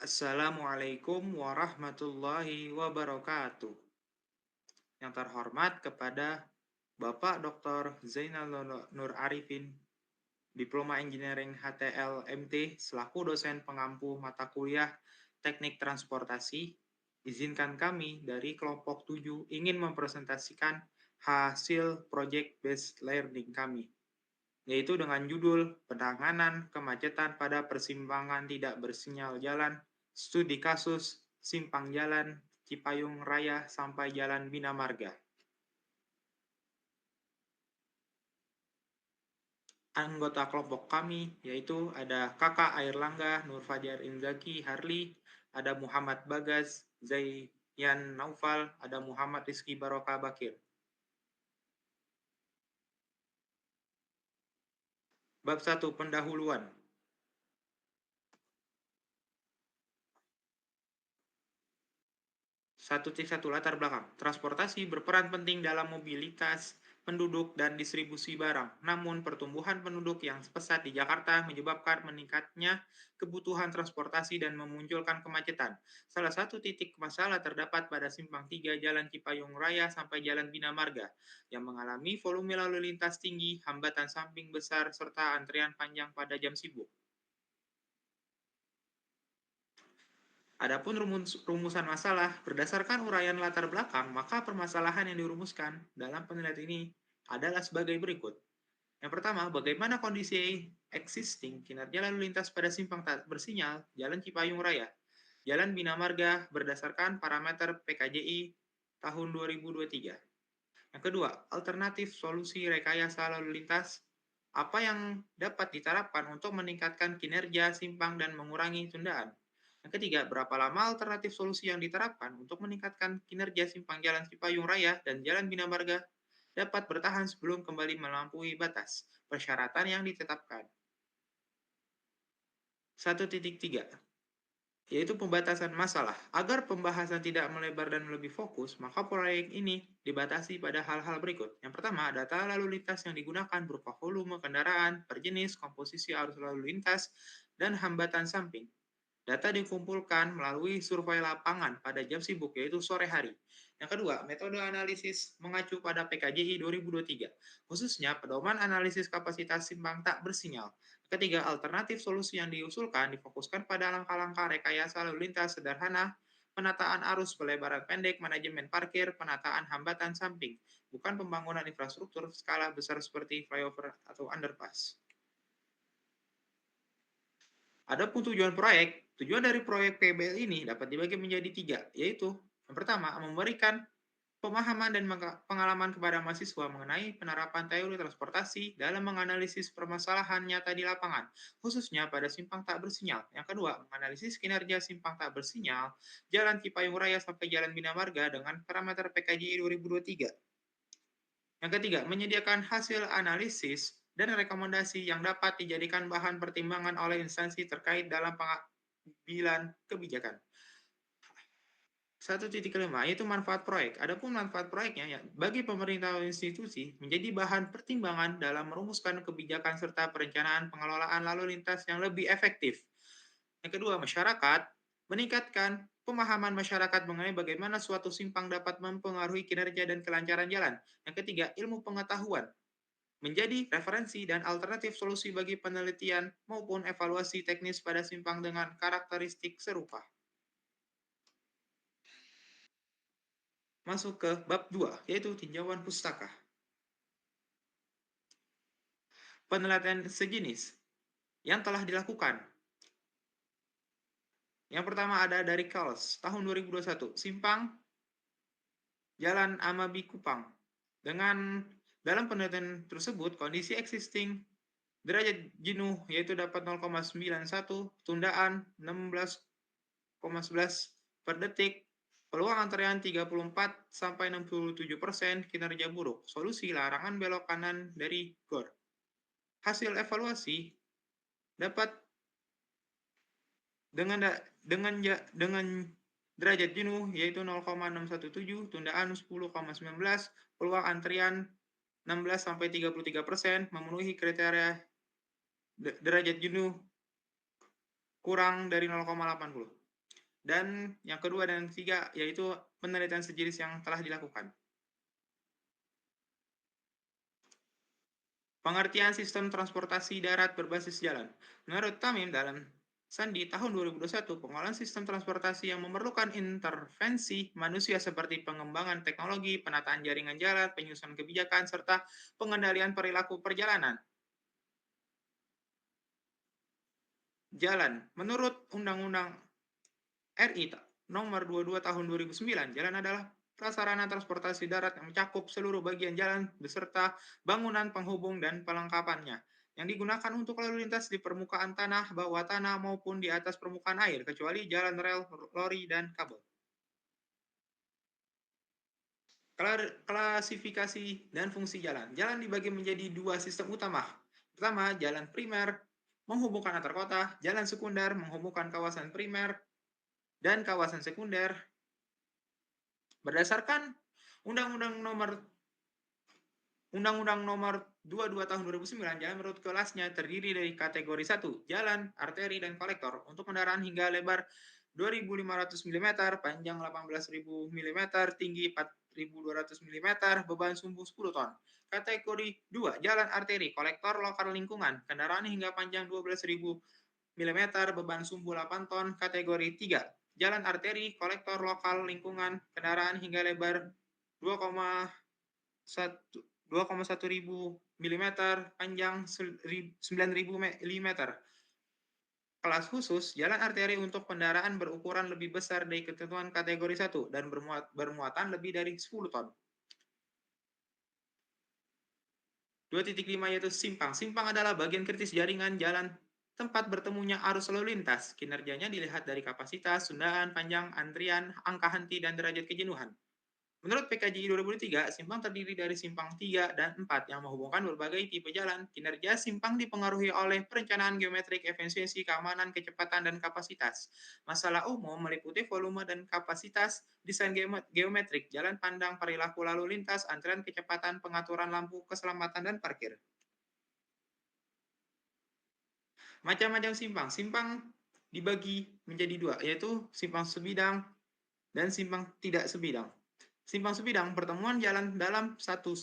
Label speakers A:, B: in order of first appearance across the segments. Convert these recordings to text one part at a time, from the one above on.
A: Assalamualaikum warahmatullahi wabarakatuh. Yang terhormat kepada Bapak Dr. Zainal Nur Arifin, Diploma Engineering HTL MT selaku dosen pengampu mata kuliah Teknik Transportasi, izinkan kami dari kelompok 7 ingin mempresentasikan hasil project based learning kami, yaitu dengan judul Penanganan Kemacetan pada Persimpangan Tidak Bersinyal Jalan, Studi Kasus Simpang Jalan Cipayung Raya sampai Jalan Bina Marga. Anggota kelompok kami yaitu ada Kakak Airlangga, Nur Fajar Inzaki Harli, ada Muhammad Bagas, Zayyan Naufal, ada Muhammad Rizky Baroka Bakir. Bab 1 Pendahuluan. 1.1 Latar belakang. Transportasi berperan penting dalam mobilitas penduduk dan distribusi barang. Namun, pertumbuhan penduduk yang pesat di Jakarta menyebabkan meningkatnya kebutuhan transportasi dan memunculkan kemacetan. Salah satu titik masalah terdapat pada Simpang 3 Jalan Cipayung Raya sampai Jalan Bina Marga, yang mengalami volume lalu lintas tinggi, hambatan samping besar, serta antrian panjang pada jam sibuk. Adapun rumusan masalah, berdasarkan uraian latar belakang, maka permasalahan yang dirumuskan dalam penelitian ini adalah sebagai berikut. Yang pertama, bagaimana kondisi existing kinerja lalu lintas pada simpang tak bersinyal Jalan Cipayung Raya, Jalan Bina Marga berdasarkan parameter PKJI tahun 2023. Yang kedua, alternatif solusi rekayasa lalu lintas, apa yang dapat diterapkan untuk meningkatkan kinerja simpang dan mengurangi tundaan. Yang ketiga, berapa lama alternatif solusi yang diterapkan untuk meningkatkan kinerja simpang Jalan Cipayung Raya dan Jalan Bina Marga dapat bertahan sebelum kembali melampaui batas persyaratan yang ditetapkan. 1.3, yaitu pembatasan masalah. Agar pembahasan tidak melebar dan lebih fokus, maka proyek ini dibatasi pada hal-hal berikut. Yang pertama, data lalu lintas yang digunakan berupa volume kendaraan, per jenis, komposisi arus lalu lintas, dan hambatan samping. Data dikumpulkan melalui survei lapangan pada jam sibuk, yaitu sore hari. Yang kedua, metode analisis mengacu pada PKJI 2023, khususnya pedoman analisis kapasitas simpang tak bersinyal. Ketiga, alternatif solusi yang diusulkan difokuskan pada langkah-langkah rekayasa lalu lintas sederhana, penataan arus pelebaran pendek, manajemen parkir, penataan hambatan samping, bukan pembangunan infrastruktur skala besar seperti flyover atau underpass. Adapun tujuan dari proyek PBL ini dapat dibagi menjadi 3, yaitu yang pertama, memberikan pemahaman dan pengalaman kepada mahasiswa mengenai penerapan teori transportasi dalam menganalisis permasalahan nyata di lapangan, khususnya pada simpang tak bersinyal. Yang kedua, menganalisis kinerja simpang tak bersinyal, Jalan Cipayung Raya sampai Jalan Bina Marga dengan parameter PKJI 2023. Yang ketiga, menyediakan hasil analisis dan rekomendasi yang dapat dijadikan bahan pertimbangan oleh instansi terkait dalam pengambilan kebijakan. 1.5, yaitu manfaat proyek. Adapun manfaat proyeknya, ya, bagi pemerintah atau institusi menjadi bahan pertimbangan dalam merumuskan kebijakan serta perencanaan pengelolaan lalu lintas yang lebih efektif. Yang kedua, masyarakat meningkatkan pemahaman masyarakat mengenai bagaimana suatu simpang dapat mempengaruhi kinerja dan kelancaran jalan. Yang ketiga, ilmu pengetahuan menjadi referensi dan alternatif solusi bagi penelitian maupun evaluasi teknis pada simpang dengan karakteristik serupa. Masuk ke bab 2, yaitu tinjauan pustaka. Penelitian sejenis yang telah dilakukan. Yang pertama ada dari Kals tahun 2021, Simpang Jalan Amabi Kupang. Dengan dalam penelitian tersebut, kondisi existing derajat jenuh yaitu dapat 0,91, tundaan 16,11 per detik, peluang antrean 34 sampai 67%, kinerja buruk. Solusi larangan belok kanan dari GOR. Hasil evaluasi dapat dengan derajat jenuh yaitu 0,617, tundaan 10,19, peluang antrian 16 sampai 33%, memenuhi kriteria derajat jenuh kurang dari 0,80. Dan yang kedua dan ketiga yaitu penelitian sejenis yang telah dilakukan. Pengertian sistem transportasi darat berbasis jalan. Menurut Tamim dalam Sandi tahun 2021, pengolahan sistem transportasi yang memerlukan intervensi manusia seperti pengembangan teknologi, penataan jaringan jalan, penyusunan kebijakan, serta pengendalian perilaku perjalanan. Jalan, menurut Undang-Undang RI nomor 22 tahun 2009, jalan adalah prasarana transportasi darat yang mencakup seluruh bagian jalan beserta bangunan penghubung dan pelengkapannya yang digunakan untuk lalu lintas di permukaan tanah, bawah tanah maupun di atas permukaan air kecuali jalan rel, lori dan kabel. Klasifikasi dan fungsi jalan. Jalan dibagi menjadi dua sistem utama. Pertama, jalan primer menghubungkan antar kota, jalan sekunder menghubungkan kawasan primer dan kawasan sekunder. Berdasarkan Undang-Undang nomor Undang-Undang nomor 22 tahun 2009, jalan menurut kelasnya terdiri dari kategori 1, jalan, arteri, dan kolektor untuk kendaraan hingga lebar 2.500 mm, panjang 18.000 mm, tinggi 4.200 mm, beban sumbu 10 ton. Kategori 2, jalan arteri, kolektor lokal lingkungan, kendaraan hingga panjang 12.000 mm, beban sumbu 8 ton. Kategori 3, jalan arteri, kolektor lokal lingkungan, kendaraan hingga lebar 2,1 ribu mm, panjang 9.000 mm. Kelas khusus, jalan arteri untuk kendaraan berukuran lebih besar dari ketentuan kategori 1 dan bermuatan lebih dari 10 ton. 2.5 yaitu simpang. Simpang adalah bagian kritis jaringan jalan tempat bertemunya arus lalu lintas. Kinerjanya dilihat dari kapasitas, sundaan, panjang, antrian, angka henti, dan derajat kejenuhan. Menurut PKJI 2003, simpang terdiri dari simpang 3 dan 4 yang menghubungkan berbagai tipe jalan. Kinerja simpang dipengaruhi oleh perencanaan geometrik, efisiensi, keamanan, kecepatan, dan kapasitas. Masalah umum meliputi volume dan kapasitas, desain geometrik, jalan pandang, perilaku lalu lintas, antrian, kecepatan, pengaturan lampu, keselamatan, dan parkir. Macam-macam simpang. Simpang dibagi menjadi dua, yaitu simpang sebidang dan simpang tidak sebidang. Simpang sebidang, pertemuan jalan dalam satu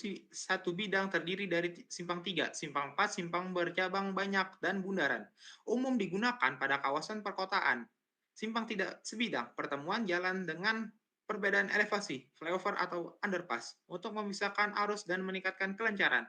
A: bidang terdiri dari simpang 3, simpang 4, simpang bercabang banyak, dan bundaran. Umum digunakan pada kawasan perkotaan. Simpang tidak sebidang, pertemuan jalan dengan perbedaan elevasi, flyover atau underpass, untuk memisahkan arus dan meningkatkan kelancaran.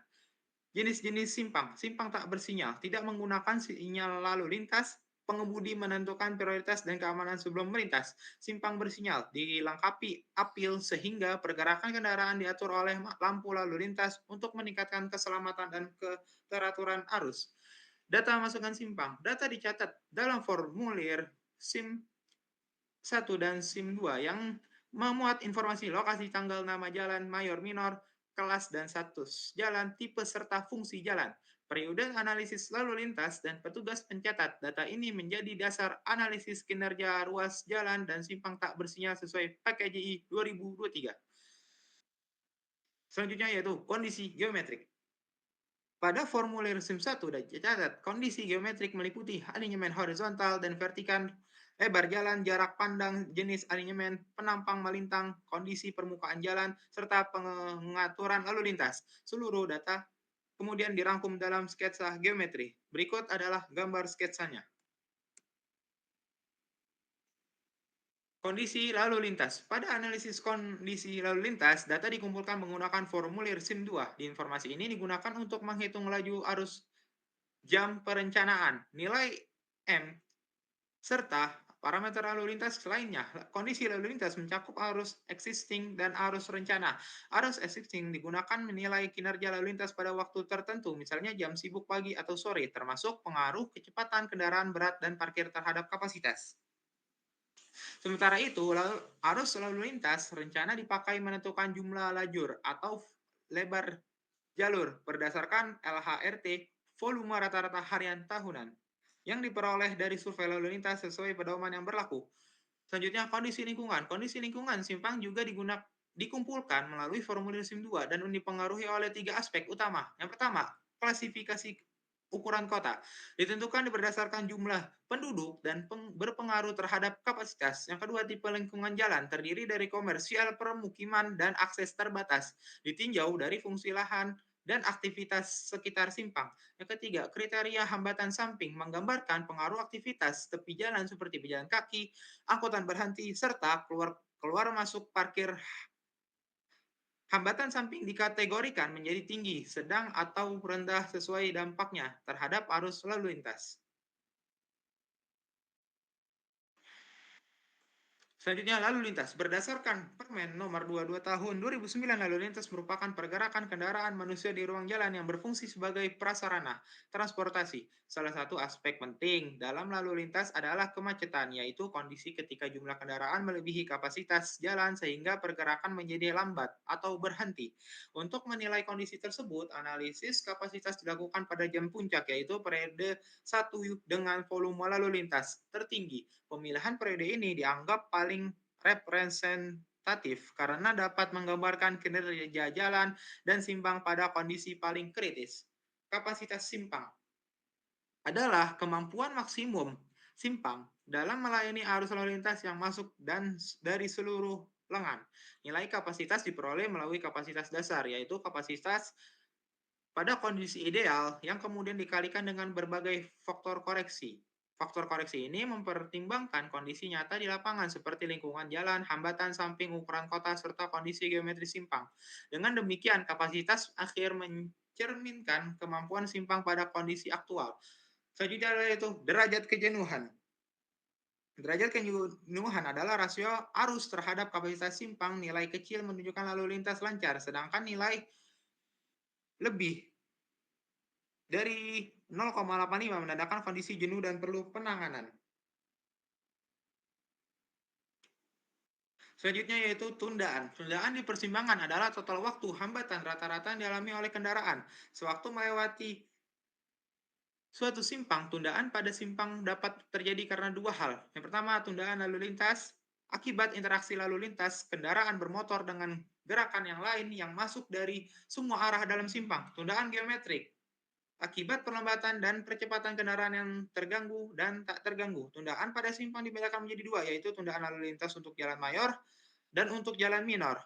A: Jenis-jenis simpang. Simpang tak bersinyal, tidak menggunakan sinyal lalu lintas, pengemudi menentukan prioritas dan keamanan sebelum melintas. Simpang bersinyal dilengkapi apil sehingga pergerakan kendaraan diatur oleh lampu lalu lintas untuk meningkatkan keselamatan dan keteraturan arus. Data masukan simpang. Data dicatat dalam formulir SIM 1 dan SIM 2 yang memuat informasi lokasi, tanggal, nama jalan, mayor, minor, kelas dan status jalan, tipe serta fungsi jalan, periode analisis lalu lintas, dan petugas pencatat. Data ini menjadi dasar analisis kinerja ruas jalan dan simpang tak bersinyal sesuai PKJI 2023. Selanjutnya yaitu kondisi geometrik. Pada formulir SIM 1 dan dicatat kondisi geometrik meliputi alinyemen horizontal dan vertikal, lebar jalan, jarak pandang, jenis alinyemen, penampang melintang, kondisi permukaan jalan, serta pengaturan lalu lintas. Seluruh data kemudian dirangkum dalam sketsa geometri. Berikut adalah gambar sketsanya. Kondisi lalu lintas. Pada analisis kondisi lalu lintas, data dikumpulkan menggunakan formulir SIM 2. Di informasi ini digunakan untuk menghitung laju arus jam perencanaan, nilai M, serta parameter lalu lintas lainnya. Kondisi lalu lintas mencakup arus existing dan arus rencana. Arus existing digunakan menilai kinerja lalu lintas pada waktu tertentu, misalnya jam sibuk pagi atau sore, termasuk pengaruh kecepatan kendaraan berat dan parkir terhadap kapasitas. Sementara itu, arus lalu lintas rencana dipakai menentukan jumlah lajur atau lebar jalur berdasarkan LHRT, volume rata-rata harian tahunan, yang diperoleh dari survei lalu lintas sesuai pedoman yang berlaku. Selanjutnya, kondisi lingkungan. Kondisi lingkungan simpang juga dikumpulkan melalui formulir SIM 2 dan dipengaruhi oleh 3 aspek utama. Yang pertama, klasifikasi ukuran kota ditentukan berdasarkan jumlah penduduk dan berpengaruh terhadap kapasitas. Yang kedua, tipe lingkungan jalan terdiri dari komersial, permukiman, dan akses terbatas. Ditinjau dari fungsi lahan dan aktivitas sekitar simpang. Yang ketiga, kriteria hambatan samping menggambarkan pengaruh aktivitas tepi jalan seperti pejalan kaki, angkutan berhenti, serta keluar masuk parkir. Hambatan samping dikategorikan menjadi tinggi, sedang, atau rendah sesuai dampaknya terhadap arus lalu lintas. Selanjutnya, lalu lintas. Berdasarkan Permen nomor 22 tahun 2009, lalu lintas merupakan pergerakan kendaraan manusia di ruang jalan yang berfungsi sebagai prasarana transportasi. Salah satu aspek penting dalam lalu lintas adalah kemacetan, yaitu kondisi ketika jumlah kendaraan melebihi kapasitas jalan sehingga pergerakan menjadi lambat atau berhenti. Untuk menilai kondisi tersebut, analisis kapasitas dilakukan pada jam puncak, yaitu periode 1 dengan volume lalu lintas tertinggi. Pemilihan periode ini dianggap paling representatif karena dapat menggambarkan kinerja jalan dan simpang pada kondisi paling kritis. Kapasitas simpang adalah kemampuan maksimum simpang dalam melayani arus lalu lintas yang masuk dan dari seluruh lengan. Nilai kapasitas diperoleh melalui kapasitas dasar, yaitu kapasitas pada kondisi ideal yang kemudian dikalikan dengan berbagai faktor koreksi. Faktor koreksi ini mempertimbangkan kondisi nyata di lapangan seperti lingkungan jalan, hambatan samping, ukuran kota, serta kondisi geometri simpang. Dengan demikian, kapasitas akhir mencerminkan kemampuan simpang pada kondisi aktual. Selanjutnya yaitu derajat kejenuhan. Derajat kejenuhan adalah rasio arus terhadap kapasitas simpang. Nilai kecil menunjukkan lalu lintas lancar, sedangkan nilai lebih dari 0,85 menandakan kondisi jenuh dan perlu penanganan. Selanjutnya yaitu tundaan. Tundaan di persimpangan adalah total waktu hambatan rata-rata yang dialami oleh kendaraan sewaktu melewati suatu simpang. Tundaan pada simpang dapat terjadi karena dua hal. Yang pertama, tundaan lalu lintas akibat interaksi lalu lintas kendaraan bermotor dengan gerakan yang lain yang masuk dari semua arah dalam simpang. Tundaan geometrik akibat perlambatan dan percepatan kendaraan yang terganggu dan tak terganggu. Tundaan pada simpang dibedakan menjadi dua, yaitu tundaan lalu lintas untuk jalan mayor dan untuk jalan minor.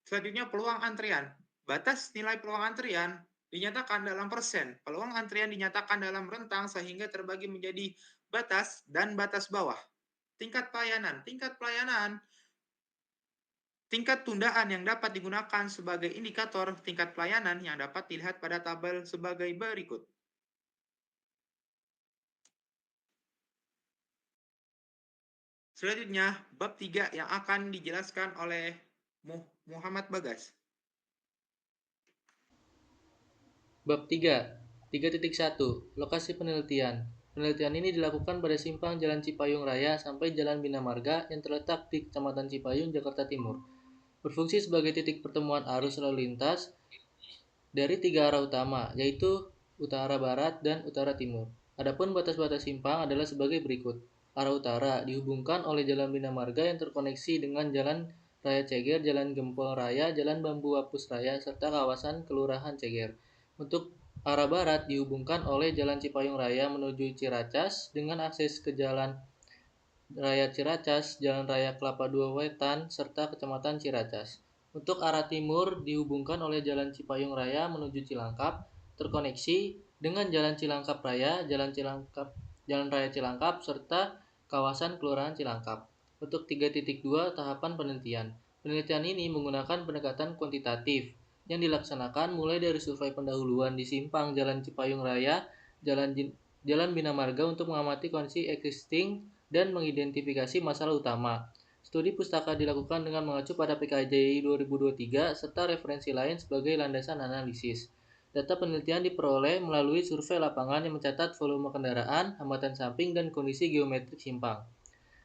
A: Selanjutnya, peluang antrian. Batas nilai peluang antrian dinyatakan dalam persen. Peluang antrian dinyatakan dalam rentang sehingga terbagi menjadi batas dan batas bawah. Tingkat pelayanan. Tingkat tundaan yang dapat digunakan sebagai indikator tingkat pelayanan yang dapat dilihat pada tabel sebagai berikut. Selanjutnya, bab 3 yang akan dijelaskan oleh Muhammad Bagas.
B: Bab 3. 3.1. Lokasi penelitian. Penelitian ini dilakukan pada simpang Jalan Cipayung Raya sampai Jalan Bina Marga yang terletak di Kecamatan Cipayung, Jakarta Timur. Berfungsi sebagai titik pertemuan arus lalu lintas dari tiga arah utama, yaitu utara barat dan utara timur. Adapun batas-batas simpang adalah sebagai berikut. Arah utara dihubungkan oleh Jalan Bina Marga yang terkoneksi dengan Jalan Raya Ceger, Jalan Gempol Raya, Jalan Bambu Apus Raya, serta kawasan Kelurahan Ceger. Untuk arah barat dihubungkan oleh Jalan Cipayung Raya menuju Ciracas dengan akses ke Jalan Raya Ciracas, Jalan Raya Kelapa II Wetan, serta Kecamatan Ciracas. Untuk arah timur dihubungkan oleh Jalan Cipayung Raya menuju Cilangkap, terkoneksi dengan Jalan Cilangkap Raya, Jalan Raya Cilangkap, serta kawasan Kelurahan Cilangkap. Untuk 3.2 tahapan penelitian. Penelitian ini menggunakan pendekatan kuantitatif yang dilaksanakan mulai dari survei pendahuluan di simpang Jalan Cipayung Raya, Jalan Bina Marga untuk mengamati kondisi existing dan mengidentifikasi masalah utama. Studi pustaka dilakukan dengan mengacu pada PKJI 2023 serta referensi lain sebagai landasan analisis. Data penelitian diperoleh melalui survei lapangan yang mencatat volume kendaraan, hambatan samping, dan kondisi geometrik simpang.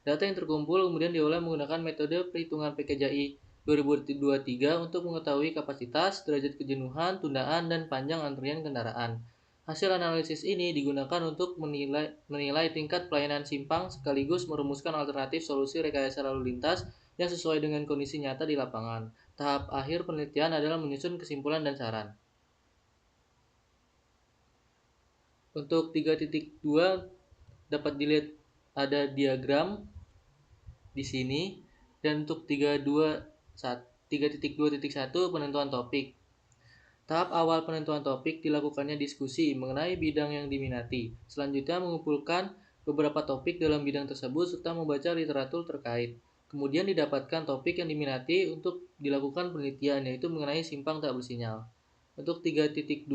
B: Data yang terkumpul kemudian diolah menggunakan metode perhitungan PKJI 2023 untuk mengetahui kapasitas, derajat kejenuhan, tundaan, dan panjang antrian kendaraan. Hasil analisis ini digunakan untuk menilai tingkat pelayanan simpang sekaligus merumuskan alternatif solusi rekayasa lalu lintas yang sesuai dengan kondisi nyata di lapangan. Tahap akhir penelitian adalah menyusun kesimpulan dan saran. Untuk 3.2 dapat dilihat ada diagram di sini, dan untuk 3.2.1 penentuan topik. Tahap awal penentuan topik dilakukannya diskusi mengenai bidang yang diminati. Selanjutnya mengumpulkan beberapa topik dalam bidang tersebut serta membaca literatur terkait. Kemudian didapatkan topik yang diminati untuk dilakukan penelitian, yaitu mengenai simpang tak bersinyal. Untuk 3.2.2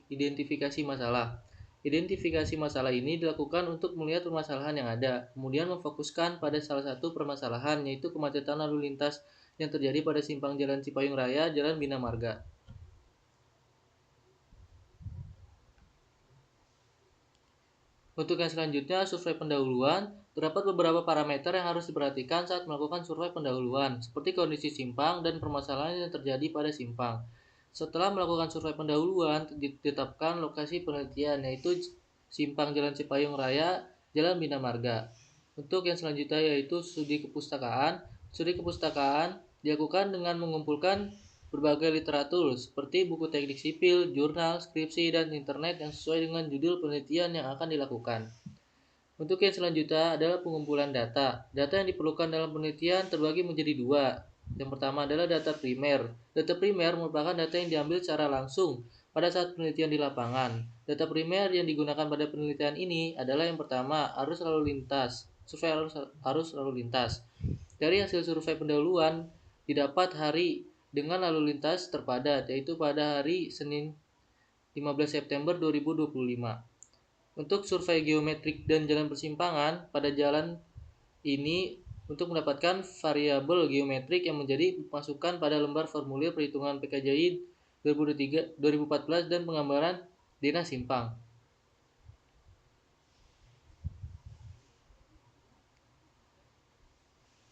B: identifikasi masalah. Identifikasi masalah ini dilakukan untuk melihat permasalahan yang ada, kemudian memfokuskan pada salah satu permasalahan, yaitu kemacetan lalu lintas yang terjadi pada simpang Jalan Cipayung Raya, Jalan Bina Marga. Untuk yang selanjutnya, survei pendahuluan. Terdapat beberapa parameter yang harus diperhatikan saat melakukan survei pendahuluan, seperti kondisi simpang dan permasalahan yang terjadi pada simpang. Setelah melakukan survei pendahuluan, ditetapkan lokasi penelitian, yaitu simpang Jalan Cipayung Raya, Jalan Bina Marga. Untuk yang selanjutnya yaitu studi kepustakaan. Studi kepustakaan dilakukan dengan mengumpulkan berbagai literatur seperti buku teknik sipil, jurnal, skripsi, dan internet yang sesuai dengan judul penelitian yang akan dilakukan. Untuk yang selanjutnya adalah pengumpulan data. Data yang diperlukan dalam penelitian terbagi menjadi dua. Yang pertama adalah data primer. Data primer merupakan data yang diambil secara langsung pada saat penelitian di lapangan. Data primer yang digunakan pada penelitian ini adalah yang pertama, arus lalu lintas. Survei arus lalu lintas. Dari hasil survei pendahuluan didapat hari dengan lalu lintas terpadat, yaitu pada hari Senin 15 September 2025. Untuk survei geometrik dan jalan persimpangan pada jalan ini untuk mendapatkan variabel geometrik yang menjadi masukan pada lembar formulir perhitungan PKJI 2014 dan penggambaran Dinas Simpang.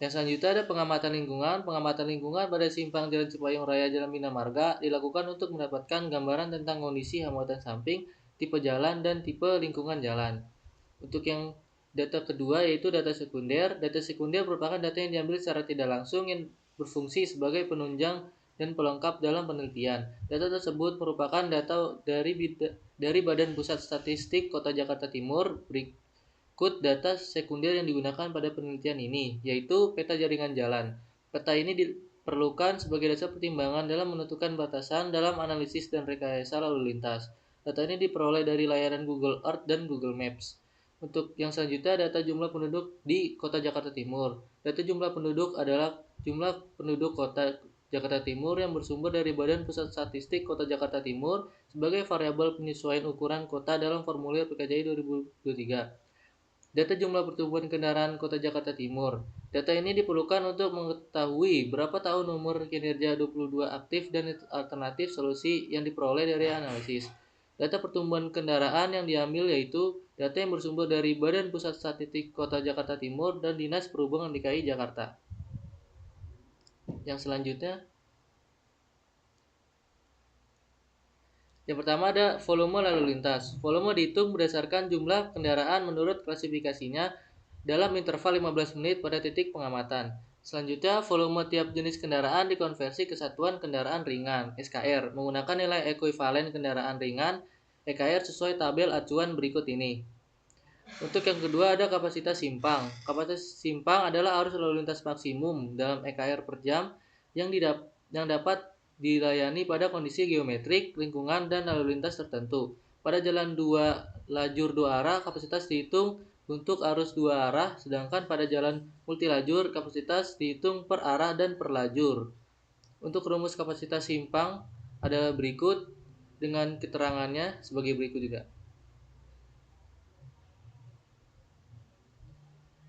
B: Yang selanjutnya ada pengamatan lingkungan. Pengamatan lingkungan pada simpang Jalan Cipayung Raya Jalan Bina Marga dilakukan untuk mendapatkan gambaran tentang kondisi hambatan samping, tipe jalan, dan tipe lingkungan jalan. Untuk yang data kedua yaitu data sekunder. Data sekunder merupakan data yang diambil secara tidak langsung yang berfungsi sebagai penunjang dan pelengkap dalam penelitian. Data tersebut merupakan data dari Badan Pusat Statistik Kota Jakarta Timur. Berikut data sekunder yang digunakan pada penelitian ini, yaitu peta jaringan jalan. Peta ini diperlukan sebagai dasar pertimbangan dalam menentukan batasan dalam analisis dan rekayasa lalu lintas. Data ini diperoleh dari layanan Google Earth dan Google Maps. Untuk yang selanjutnya, data jumlah penduduk di Kota Jakarta Timur. Data jumlah penduduk adalah jumlah penduduk Kota Jakarta Timur yang bersumber dari Badan Pusat Statistik Kota Jakarta Timur sebagai variabel penyesuaian ukuran kota dalam formulir PKJI 2023. Data jumlah pertumbuhan kendaraan Kota Jakarta Timur. Data ini diperlukan untuk mengetahui berapa tahun umur kinerja 22 aktif dan alternatif solusi yang diperoleh dari analisis. Data pertumbuhan kendaraan yang diambil yaitu data yang bersumber dari Badan Pusat Statistik Kota Jakarta Timur dan Dinas Perhubungan DKI Jakarta. Yang selanjutnya, yang pertama ada volume lalu lintas. Volume dihitung berdasarkan jumlah kendaraan menurut klasifikasinya dalam interval 15 menit pada titik pengamatan. Selanjutnya, volume tiap jenis kendaraan dikonversi ke satuan kendaraan ringan (SKR) menggunakan nilai ekuivalen kendaraan ringan EKR sesuai tabel acuan berikut ini. Untuk yang kedua ada kapasitas simpang. Kapasitas simpang adalah arus lalu lintas maksimum dalam EKR per jam yang dapat dilayani pada kondisi geometrik, lingkungan, dan lalu lintas tertentu. Pada jalan dua lajur dua arah, kapasitas dihitung untuk arus dua arah, sedangkan pada jalan multilajur, kapasitas dihitung per arah dan per lajur. Untuk rumus kapasitas simpang adalah berikut dengan keterangannya sebagai berikut juga.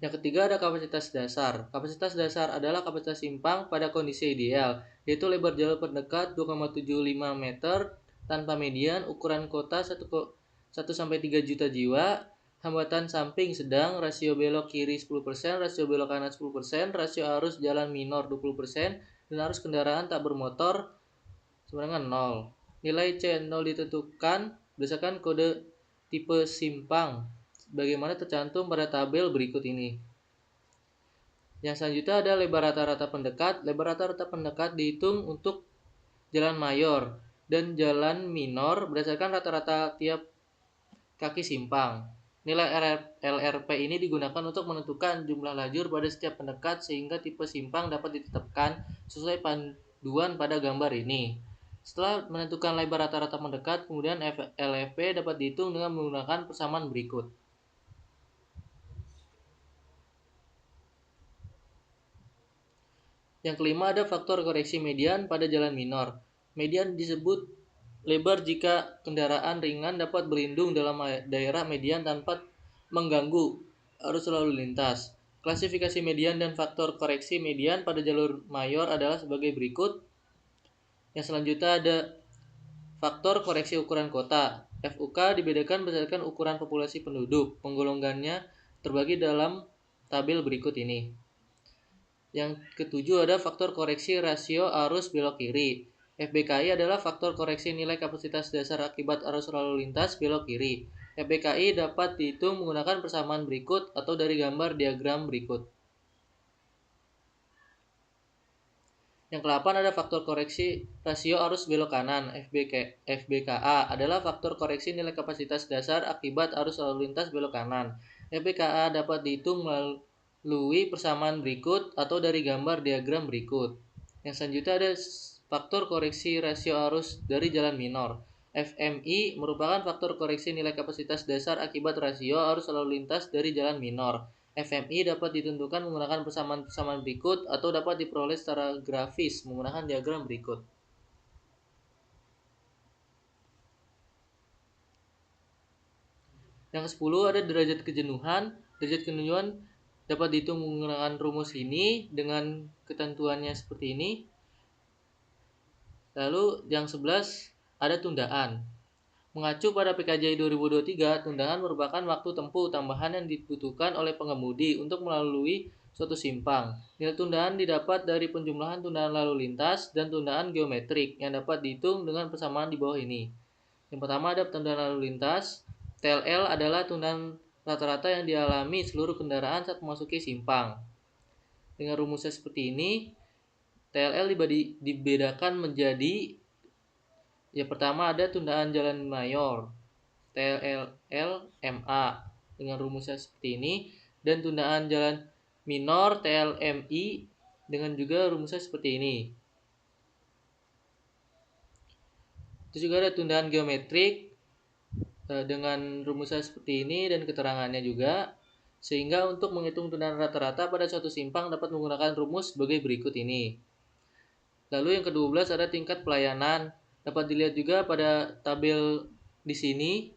B: Yang ketiga ada kapasitas dasar. Kapasitas dasar adalah kapasitas simpang pada kondisi ideal, yaitu lebar jalur terdekat 2,75 meter tanpa median, ukuran kota 1 sampai 3 juta jiwa, hambatan samping sedang, rasio belok kiri 10%, rasio belok kanan 10%, rasio arus jalan minor 20%, dan arus kendaraan tak bermotor sama dengan 0. Nilai C0 ditentukan berdasarkan kode tipe simpang bagaimana tercantum pada tabel berikut ini. Yang selanjutnya ada lebar rata-rata pendekat. Lebar rata-rata pendekat dihitung untuk jalan mayor. dan jalan minor berdasarkan rata-rata tiap kaki simpang. Nilai LRP ini digunakan untuk menentukan jumlah lajur pada setiap pendekat sehingga tipe simpang dapat ditetapkan sesuai panduan pada gambar ini. Setelah menentukan lebar rata-rata mendekat, kemudian LFP dapat dihitung dengan menggunakan persamaan berikut. Yang kelima ada faktor koreksi median pada jalan minor. Median disebut lebar jika kendaraan ringan dapat berlindung dalam daerah median tanpa mengganggu arus lalu lintas. Klasifikasi median dan faktor koreksi median pada jalur mayor adalah sebagai berikut. Yang selanjutnya ada faktor koreksi ukuran kota. FUK dibedakan berdasarkan ukuran populasi penduduk. Penggolongannya terbagi dalam tabel berikut ini. Yang ketujuh ada faktor koreksi rasio arus belok kiri. FBKI adalah faktor koreksi nilai kapasitas dasar akibat arus lalu lintas belok kiri. FBKI dapat dihitung menggunakan persamaan berikut atau dari gambar diagram berikut. Yang ke-8 ada faktor koreksi rasio arus belok kanan. FBKA adalah faktor koreksi nilai kapasitas dasar akibat arus lalu lintas belok kanan. FBKA dapat dihitung melalui persamaan berikut atau dari gambar diagram berikut. Yang selanjutnya ada faktor koreksi rasio arus dari jalan minor. FMI merupakan faktor koreksi nilai kapasitas dasar akibat rasio arus lalu lintas dari jalan minor. FMI dapat ditentukan menggunakan persamaan-persamaan berikut atau dapat diperoleh secara grafis menggunakan diagram berikut. Yang ke-10 ada derajat kejenuhan. Derajat kejenuhan dapat dihitung menggunakan rumus ini dengan ketentuannya seperti ini. Lalu yang 11 ada tundaan. Mengacu pada PKJ 2023, tundaan merupakan waktu tempuh tambahan yang dibutuhkan oleh pengemudi untuk melalui suatu simpang. Nilai tundaan didapat dari penjumlahan tundaan lalu lintas dan tundaan geometrik yang dapat dihitung dengan persamaan di bawah ini. Yang pertama ada tundaan lalu lintas. TLL adalah tundaan rata-rata yang dialami seluruh kendaraan saat memasuki simpang. Dengan rumusnya seperti ini, TLL dibedakan menjadi yang pertama ada tundaan jalan mayor TLL MA dengan rumusnya seperti ini, dan tundaan jalan minor TLMI dengan juga rumusnya seperti ini. Itu juga ada tundaan geometrik dengan rumusnya seperti ini dan keterangannya juga, sehingga untuk menghitung tundaan rata-rata pada suatu simpang dapat menggunakan rumus sebagai berikut ini. Lalu yang ke-12 ada tingkat pelayanan. Dapat dilihat juga pada tabel di sini.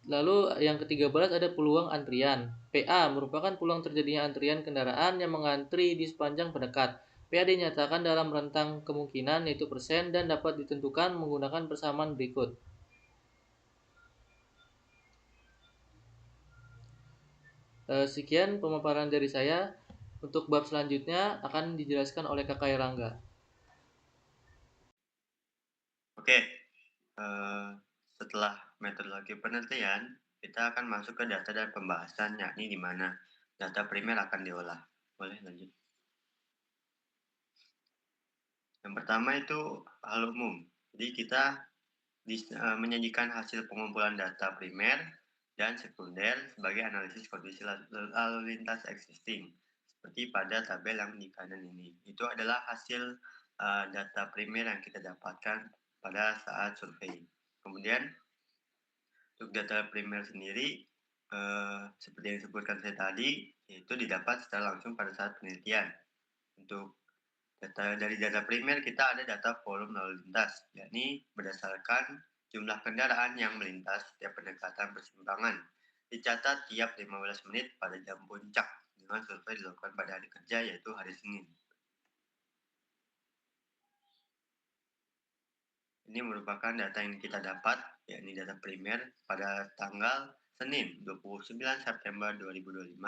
B: Lalu yang ke-13 ada peluang antrian. PA merupakan peluang terjadinya antrian kendaraan yang mengantri di sepanjang pendekat. PA dinyatakan dalam rentang kemungkinan yaitu persen dan dapat ditentukan menggunakan persamaan berikut. Sekian pemaparan dari saya. Untuk bab selanjutnya akan dijelaskan oleh Kakak Erangga.
C: Oke, setelah metodologi penelitian, kita akan masuk ke data dan pembahasan, yakni di mana data primer akan diolah. Boleh lanjut. Yang pertama itu hal umum. Jadi kita menyajikan hasil pengumpulan data primer dan sekunder sebagai analisis kondisi lalu lintas existing, seperti pada tabel yang di kanan ini. Itu adalah hasil data primer yang kita dapatkan pada saat survei. Kemudian untuk data primer sendiri, seperti yang disebutkan saya tadi, itu didapat secara langsung pada saat penelitian. Untuk dari data primer kita ada data volume lalu lintas, yakni berdasarkan jumlah kendaraan yang melintas setiap pendekatan persimpangan. Dicatat tiap 15 menit pada jam puncak dengan survei dilakukan pada hari kerja yaitu hari Senin. Ini merupakan data yang kita dapat, yakni data primer pada tanggal Senin 29 September 2025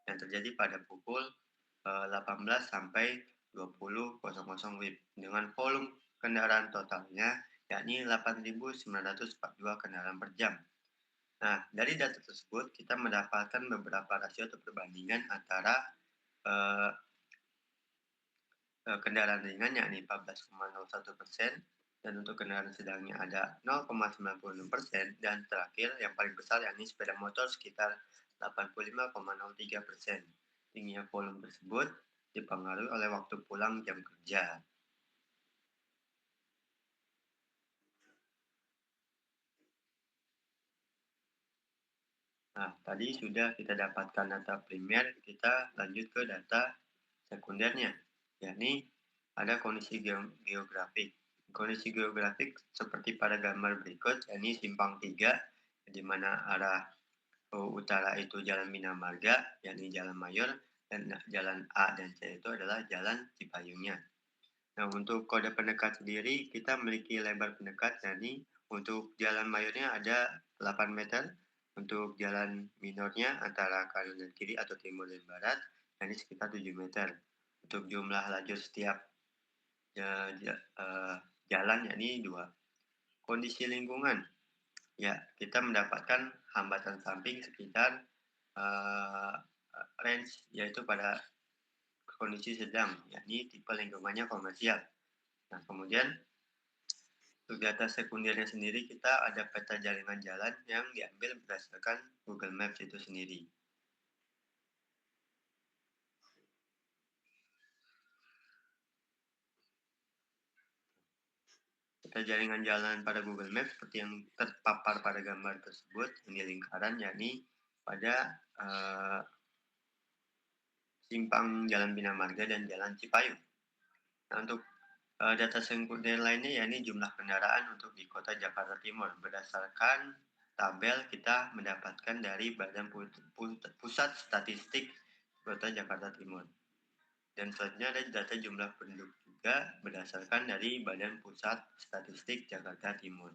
C: yang terjadi pada pukul 18 sampai 20.00 WIB dengan volume kendaraan totalnya yakni 8.942 kendaraan per jam. Nah, dari data tersebut kita mendapatkan beberapa rasio atau perbandingan antara kendaraan ringan yakni 14,01% dan untuk kendaraan sedangnya ada 0,96%, dan terakhir yang paling besar yakni sepeda motor sekitar 85,03%. Tingginya volume tersebut dipengaruhi oleh waktu pulang jam kerja. Nah, tadi sudah kita dapatkan data primer, kita lanjut ke data sekundernya, yakni ada kondisi geografik. Kondisi geografik seperti pada gambar berikut, yakni simpang 3, di mana arah utara itu Jalan Bina Marga, yakni Jalan Mayor, dan Jalan A dan C itu adalah Jalan Cipayungnya. Nah, untuk kode pendekat sendiri, kita memiliki lebar pendekat, yakni untuk jalan mayornya ada 8 meter, untuk jalan minornya antara kanan dan kiri atau timur dan barat, yakni sekitar 7 meter. Untuk jumlah lajur setiap jalan, yakni 2. Kondisi lingkungan, ya kita mendapatkan hambatan samping sekitar range, yaitu pada kondisi sedang, yakni tipe lingkungannya komersial. Nah, kemudian untuk data sekundernya sendiri, kita ada peta jaringan jalan yang diambil berdasarkan Google Maps itu sendiri. Peta jaringan jalan pada Google Maps seperti yang terpapar pada gambar tersebut, ini lingkaran, yakni pada simpang Jalan Bina Marga dan Jalan Cipayung. Nah, untuk data sekunder lainnya, yakni jumlah kendaraan untuk di kota Jakarta Timur. Berdasarkan tabel kita mendapatkan dari Badan Pusat Statistik Kota Jakarta Timur. Dan selanjutnya ada data jumlah penduduk juga berdasarkan dari Badan Pusat Statistik Jakarta Timur.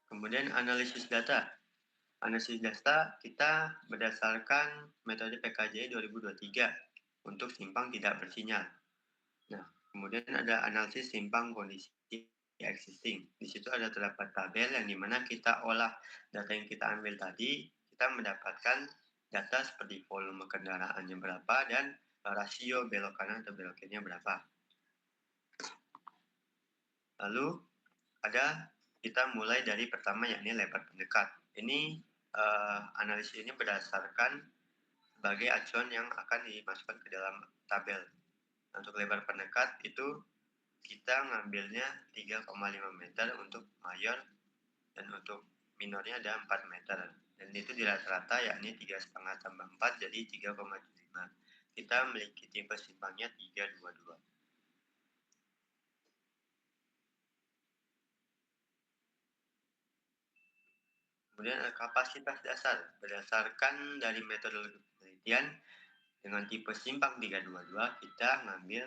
C: Kemudian analisis data. Analisis data kita berdasarkan metode PKJ 2023 untuk simpang tidak bersinyal. Nah, kemudian ada analisis simpang kondisi existing. Di situ ada terdapat tabel yang dimana kita olah data yang kita ambil tadi, kita mendapatkan data seperti volume kendaraannya berapa dan rasio belok kanan atau belok kirinya berapa. Lalu ada kita mulai dari pertama, yakni lebar pendekat. Ini analisis ini berdasarkan sebagai acuan yang akan dimasukkan ke dalam tabel. Untuk lebar pendekat itu kita ngambilnya 3,5 meter untuk mayor, dan untuk minornya ada 4 meter. Dan itu di rata-rata yakni 3,5 tambah 4 jadi 3,75. Kita memiliki tipe simpangnya 322. Kemudian ada kapasitas dasar. Berdasarkan dari metodologi penelitian, dengan tipe simpang 322 kita ngambil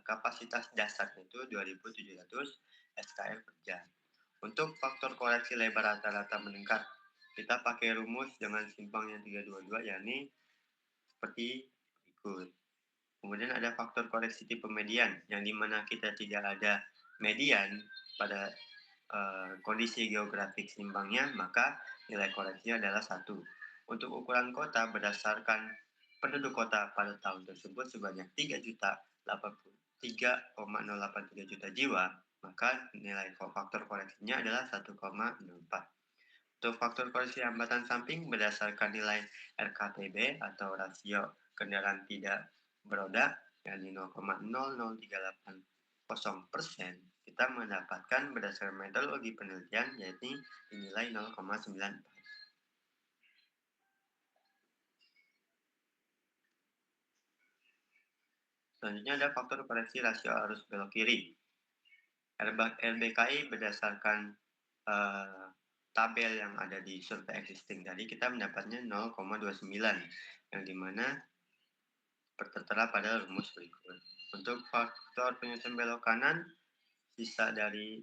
C: kapasitas dasarnya itu 2700 SKM per jam. Untuk faktor koreksi lebar rata-rata meningkat, kita pakai rumus dengan simpang yang 322, yakni seperti berikut. Kemudian ada faktor koreksi tipe median, yang dimana kita tidak ada median pada kondisi geografik simpangnya, maka nilai koreksinya adalah 1. Untuk ukuran kota berdasarkan penduduk kota pada tahun tersebut sebanyak 3,083 juta jiwa, maka nilai faktor koreksinya adalah 1,04. Untuk faktor koreksi hambatan samping berdasarkan nilai RKTB atau rasio kendaraan tidak beroda, yakni 0,00380%, kita mendapatkan berdasarkan metodologi penelitian yakni dinilai 0,94. Selanjutnya ada faktor koreksi rasio arus belok kiri. RBKI berdasarkan tabel yang ada di survei existing tadi, kita mendapatnya 0,29, yang dimana tertera pada rumus berikut. Untuk faktor penyusun belok kanan, sisa dari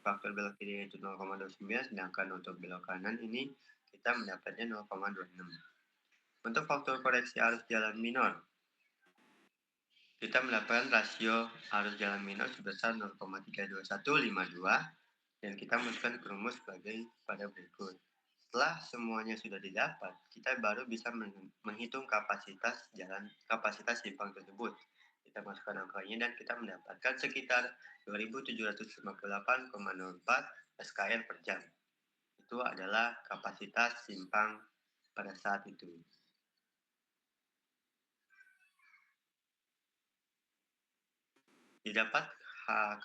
C: faktor belok kiri yaitu 0,29, sedangkan untuk belok kanan ini kita mendapatnya 0,26. Untuk faktor koreksi arus jalan minor, kita mendapatkan rasio arus jalan minor sebesar 0,32152, dan kita masukkan ke rumus sebagai pada berikut. Setelah semuanya sudah didapat, kita baru bisa menghitung kapasitas simpang tersebut. Kita masukkan angkanya dan kita mendapatkan sekitar 2758,04 SKR per jam. Itu adalah kapasitas simpang pada saat itu. Didapat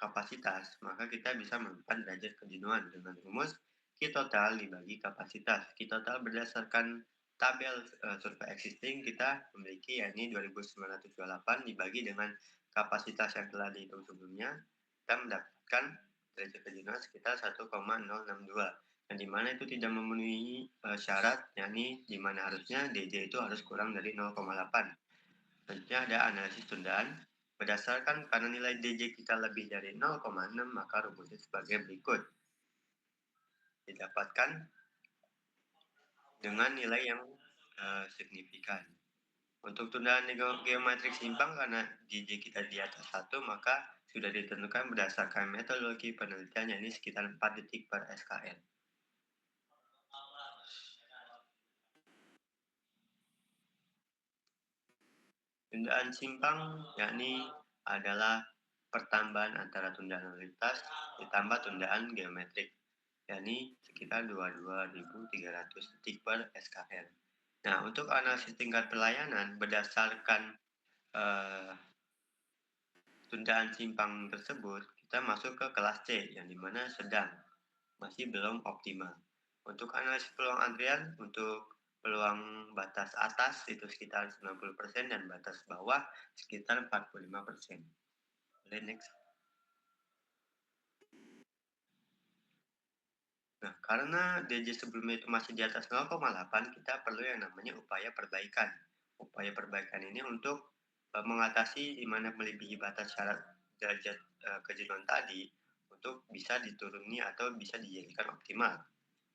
C: kapasitas, maka kita bisa menemukan derajat kejenuhan dengan rumus Q total dibagi kapasitas. Q total berdasarkan tabel survei existing kita memiliki yakni 2928 dibagi dengan kapasitas yang telah dihitung sebelumnya, kita mendapatkan derajat kejenuhan sekitar 1,062, dan dimana itu tidak memenuhi syarat, yakni dimana harusnya DJ itu harus kurang dari 0,8. Selanjutnya ada analisis tundaan. Berdasarkan karena nilai DJ kita lebih dari 0,6, maka rumusnya sebagai berikut. Didapatkan dengan nilai yang signifikan. Untuk tundaan geometrik simpang karena DJ kita di atas 1, maka sudah ditentukan berdasarkan metodologi penelitian, yakni sekitar 4 detik per SKR. Tundaan simpang yakni adalah pertambahan antara tundaan lalu lintas ditambah tundaan geometrik, yakni sekitar 22.300 detik per SKR. Nah, untuk analisis tingkat pelayanan berdasarkan tundaan simpang tersebut, kita masuk ke kelas C, yang dimana sedang, masih belum optimal. Untuk analisis peluang antrian, untuk peluang batas atas itu sekitar 90% dan batas bawah sekitar 45%. Boleh next. Nah, karena DJ sebelumnya itu masih di atas 0,8, kita perlu yang namanya upaya perbaikan. Upaya perbaikan ini untuk mengatasi di mana melebihi batas syarat derajat kejenuhan tadi untuk bisa dituruni atau bisa dijadikan optimal.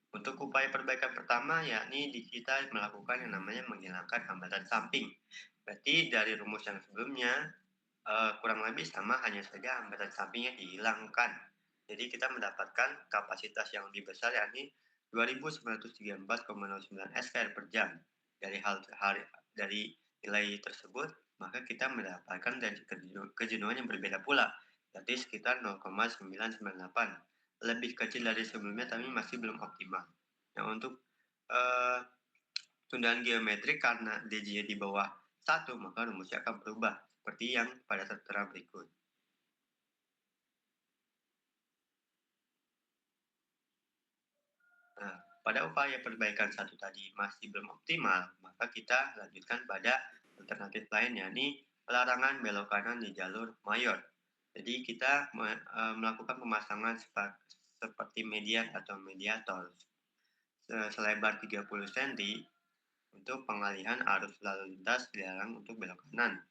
C: Untuk upaya perbaikan pertama, yakni kita melakukan yang namanya menghilangkan hambatan samping. Berarti dari rumus yang sebelumnya kurang lebih sama, hanya saja hambatan sampingnya dihilangkan. Jadi kita mendapatkan kapasitas yang lebih besar, yakni 2934,09 SKR per jam. Dari nilai tersebut, maka kita mendapatkan dari kejenuhan yang berbeda pula, berarti sekitar 0,998. Lebih kecil dari sebelumnya, tapi masih belum optimal. Nah, untuk tundaan geometrik karena DJ di bawah 1, maka rumusnya akan berubah seperti yang pada tertera berikut. Nah, pada upaya perbaikan 1 tadi masih belum optimal, maka kita lanjutkan pada alternatif lain, yakni pelarangan belok kanan di jalur mayor. Jadi kita melakukan pemasangan seperti median atau mediator selebar 30 cm untuk pengalihan arus lalu lintas dilarang untuk belok kanan.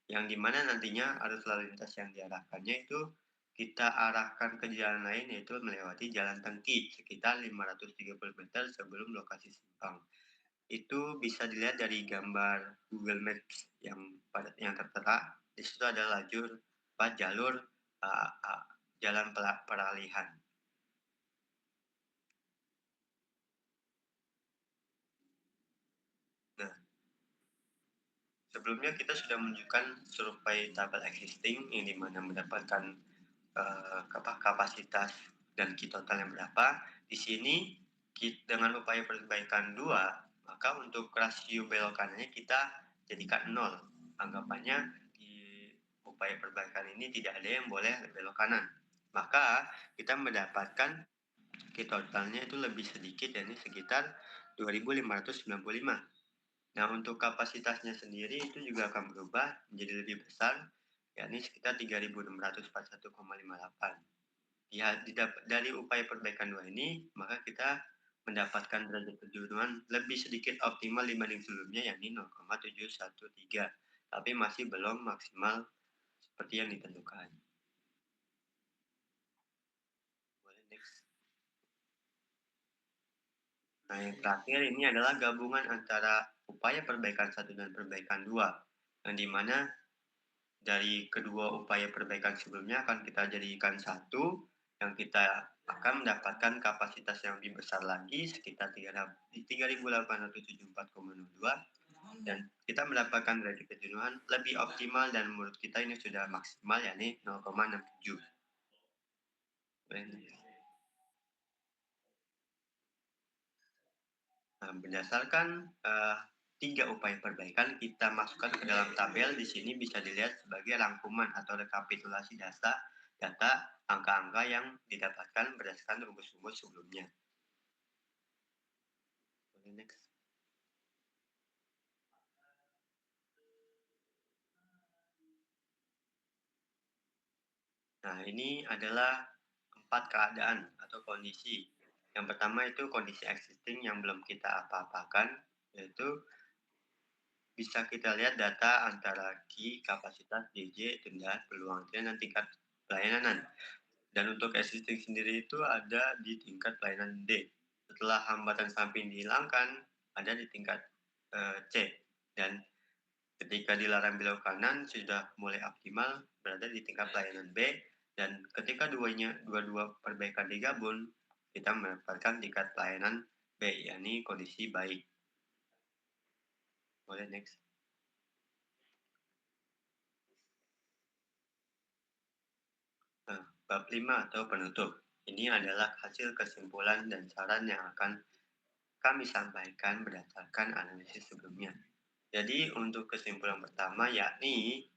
C: Yang dimana nantinya arus lalu lintas yang diarahkannya itu kita arahkan ke jalan lain, yaitu melewati jalan Tengki sekitar 530 meter sebelum lokasi simpang. Itu bisa dilihat dari gambar Google Maps yang tertera. Di situ ada jalur jalan peralihan. Nah, sebelumnya kita sudah menunjukkan survei tabel existing yang dimana mendapatkan kapasitas dan Q total yang berapa. Di sini dengan upaya perbaikan 2, maka untuk rasio belok kanannya kita jadikan 0. Anggapannya di upaya perbaikan ini tidak ada yang boleh belok kanan. Maka kita mendapatkan Q totalnya itu lebih sedikit, yakni sekitar 2595. Nah, untuk kapasitasnya sendiri itu juga akan berubah menjadi lebih besar, yakni sekitar 3.641,58. Dari upaya perbaikan 2 ini, maka kita mendapatkan derajat kejenuhan lebih sedikit optimal dibanding sebelumnya, yakni 0,713, tapi masih belum maksimal seperti yang ditentukan. Boleh next. Nah, yang terakhir ini adalah gabungan antara upaya perbaikan 1 dan perbaikan 2, yang dimana dari kedua upaya perbaikan sebelumnya akan kita jadikan 1, yang kita akan mendapatkan kapasitas yang lebih besar lagi sekitar 3.874,02 dan kita mendapatkan derajat kejenuhan lebih optimal dan menurut kita ini sudah maksimal yakni 0,67. Nah, berdasarkan 3 upaya perbaikan kita masukkan ke dalam tabel di sini bisa dilihat sebagai rangkuman atau rekapitulasi data angka-angka yang didapatkan berdasarkan rumus-rumus sebelumnya. Next. Nah, ini adalah 4 keadaan atau kondisi. Yang pertama itu kondisi existing yang belum kita apa-apakan, yaitu bisa kita lihat data antara key, kapasitas, DJ, denda, peluang antrian, dan tingkat pelayanan. Dan untuk existing sendiri itu ada di tingkat pelayanan D. Setelah hambatan samping dihilangkan, ada di tingkat C. Dan ketika dilarang belok kanan sudah mulai optimal berada di tingkat pelayanan B. Dan ketika dua-dua perbaikan digabung, kita mendapatkan tingkat pelayanan B, yakni kondisi baik. Boleh next. Nah, bab 5 atau penutup. Ini adalah hasil kesimpulan dan saran yang akan kami sampaikan berdasarkan analisis sebelumnya. Jadi untuk kesimpulan pertama yakni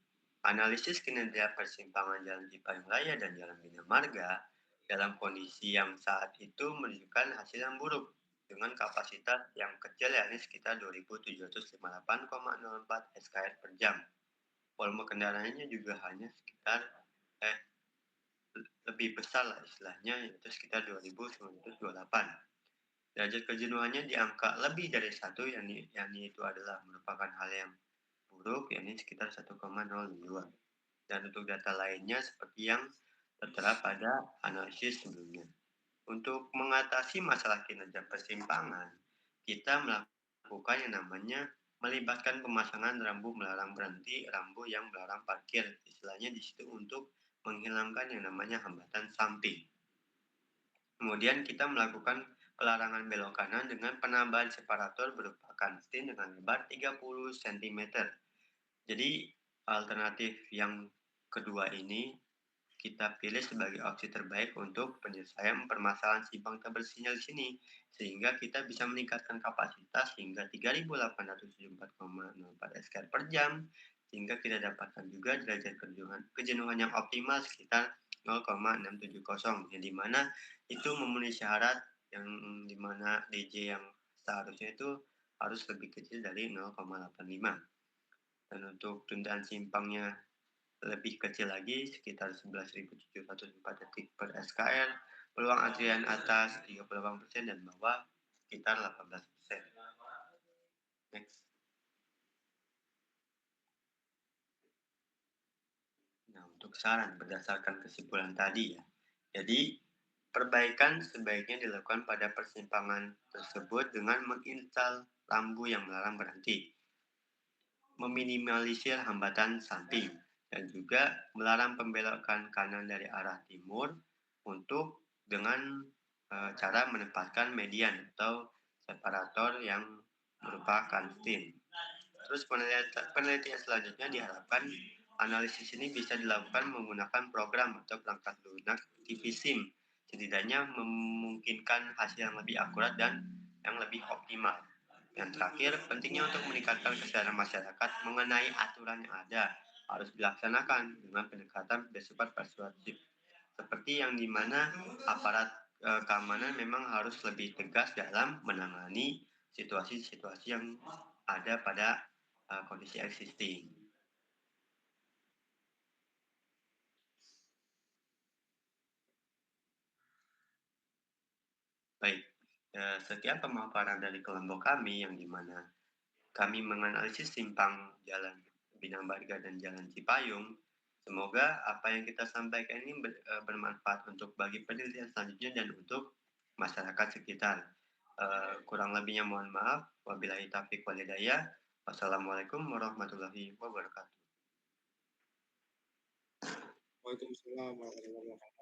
C: analisis kinerja persimpangan Jalan Cipayung Raya dan Jalan Bina Marga dalam kondisi yang saat itu menunjukkan hasil yang buruk dengan kapasitas yang kecil yakni sekitar 2.758,04 SKR per jam. Volume kendaraannya juga hanya sekitar lebih besar lah istilahnya yaitu sekitar 2.928. Derajat kejenuhannya di angka lebih dari 1 yakni itu adalah merupakan hal yang buruk yakni sekitar 1,02. Dan untuk data lainnya seperti yang tertera pada analisis sebelumnya. Untuk mengatasi masalah kinerja persimpangan, kita melakukan yang namanya melibatkan pemasangan rambu melarang berhenti, rambu yang melarang parkir. Istilahnya di situ untuk menghilangkan yang namanya hambatan samping. Kemudian kita melakukan pelarangan belok kanan dengan penambahan separator berupa kantin dengan lebar 30 cm. Jadi alternatif yang kedua ini kita pilih sebagai opsi terbaik untuk penyelesaian permasalahan simpang tabel sinyal di sini, sehingga kita bisa meningkatkan kapasitas hingga 3.874,04 SKR per jam, sehingga kita dapatkan juga derajat kejenuhan yang optimal sekitar 0,670, yang dimana itu memenuhi syarat yang dimana DJ yang seharusnya itu harus lebih kecil dari 0,85. Dan untuk tundaan simpangnya lebih kecil lagi sekitar 11.704 detik per SKR, peluang antrian atas 38% dan bawah sekitar 18%. Next. Nah, untuk saran berdasarkan kesimpulan tadi ya. Jadi, perbaikan sebaiknya dilakukan pada persimpangan tersebut dengan menginstal lampu yang melarang berhenti, meminimalisir hambatan samping, dan juga melarang pembelokan kanan dari arah timur untuk dengan cara menempatkan median atau separator yang berupa kantin. Terus penelitian selanjutnya diharapkan analisis ini bisa dilakukan menggunakan program atau perangkat lunak TV SIM. Setidaknya memungkinkan hasil yang lebih akurat dan yang lebih optimal. Yang terakhir, pentingnya untuk meningkatkan kesadaran masyarakat mengenai aturan yang ada harus dilaksanakan dengan pendekatan bersifat persuasif. Seperti yang dimana aparat keamanan memang harus lebih tegas dalam menangani situasi-situasi yang ada pada kondisi existing. Baik, sekian pemaparan dari kelompok kami yang dimana kami menganalisis simpang Jalan Bina Marga dan Jalan Cipayung. Semoga apa yang kita sampaikan ini bermanfaat untuk bagi penelitian selanjutnya dan untuk masyarakat sekitar. Kurang lebihnya mohon maaf. Wabillahi taufiq wal hidayah. Wassalamualaikum warahmatullahi wabarakatuh.
A: Waalaikumsalam warahmatullahi wabarakatuh.